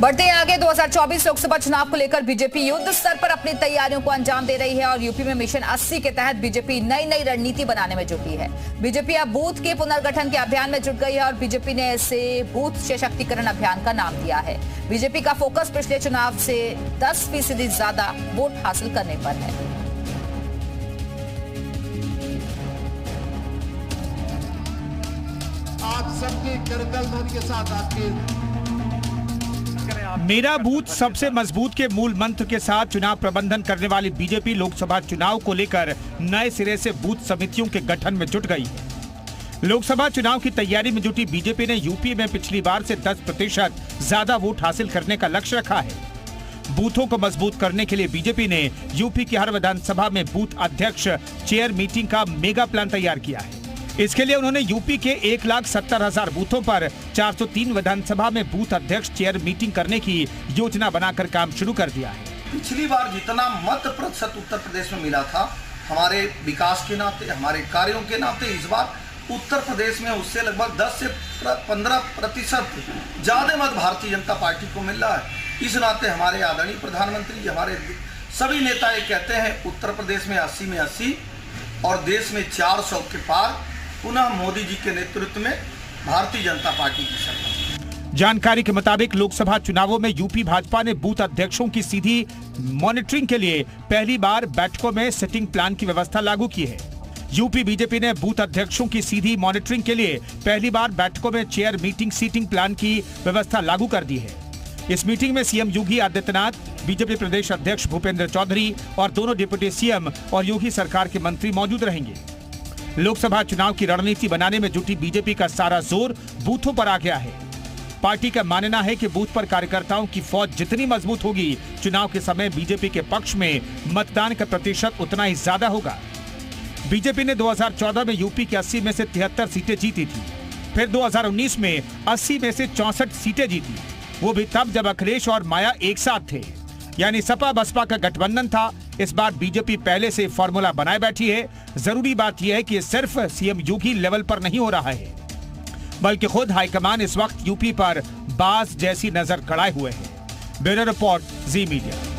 बढ़ते हैं आगे। 2024 लोकसभा चुनाव को लेकर बीजेपी युद्ध स्तर पर अपनी तैयारियों को अंजाम दे रही है और यूपी में मिशन 80 के तहत बीजेपी नई रणनीति बनाने में जुटी है। बीजेपी अब बूथ के पुनर्गठन के अभियान में जुट गई है और बीजेपी ने इसे बूथ सशक्तिकरण अभियान का नाम दिया है। बीजेपी का फोकस पिछले चुनाव से 10% ज्यादा वोट हासिल करने पर है। आप सबकी करतल के साथ आपकी मेरा बूथ सबसे मजबूत के मूल मंत्र के साथ चुनाव प्रबंधन करने वाली बीजेपी लोकसभा चुनाव को लेकर नए सिरे से बूथ समितियों के गठन में जुट गई है। लोकसभा चुनाव की तैयारी में जुटी बीजेपी ने यूपी में पिछली बार से 10% ज्यादा वोट हासिल करने का लक्ष्य रखा है। बूथों को मजबूत करने के लिए बीजेपी ने यूपी की हर विधानसभा में बूथ अध्यक्ष चेयर मीटिंग का मेगा प्लान तैयार किया है। इसके लिए उन्होंने यूपी के 1,70,000 बूथों पर 403 विधानसभा में बूथ अध्यक्ष चेयर मीटिंग करने की योजना बनाकर काम शुरू कर दिया है। पिछली बार जितना मत प्रतिशत उत्तर प्रदेश में मिला था हमारे विकास के नाते, हमारे कार्यों के नाते, इस बार उत्तर प्रदेश में उससे लगभग 10 से 15% ज्यादा मत भारतीय जनता पार्टी को मिल रहा है। इस नाते हमारे आदरणीय प्रधानमंत्री, हमारे सभी नेता ये कहते हैं उत्तर प्रदेश में 80 में 80 और देश में 400 के पार पुनः मोदी जी के नेतृत्व में भारतीय जनता पार्टी की सरकार। जानकारी के मुताबिक लोकसभा चुनावों में यूपी भाजपा ने बूथ अध्यक्षों की सीधी मॉनिटरिंग के लिए पहली बार बैठकों में सिटिंग प्लान की व्यवस्था लागू की है। यूपी बीजेपी ने बूथ अध्यक्षों की सीधी मॉनिटरिंग के लिए पहली बार बैठकों में चेयर मीटिंग सीटिंग प्लान की व्यवस्था लागू कर दी है। इस मीटिंग में सीएम योगी आदित्यनाथ, बीजेपी प्रदेश अध्यक्ष भूपेंद्र चौधरी और दोनों डिप्टी सीएम और योगी सरकार के मंत्री मौजूद रहेंगे। लोकसभा चुनाव की रणनीति बनाने में जुटी बीजेपी का सारा जोर बूथों पर आ गया है। पार्टी का मानना है कि बूथ पर कार्यकर्ताओं की फौज जितनी मजबूत होगी, चुनाव के समय बीजेपी के पक्ष में मतदान का प्रतिशत उतना ही ज्यादा होगा। बीजेपी ने 2014 में यूपी की 80 में से 73 सीटें जीती थी। फिर 2019 में 80 में से 64 सीटें जीती, वो भी तब जब अखिलेश और माया एक साथ थे, यानी सपा बसपा का गठबंधन था। इस बार बीजेपी पहले से फॉर्मूला बनाए बैठी है। जरूरी बात यह है कि सिर्फ सीएम योगी लेवल पर नहीं हो रहा है, बल्कि खुद हाईकमान इस वक्त यूपी पर बाज जैसी नजर गड़ाए हुए है। ब्यूरो रिपोर्ट, जी मीडिया।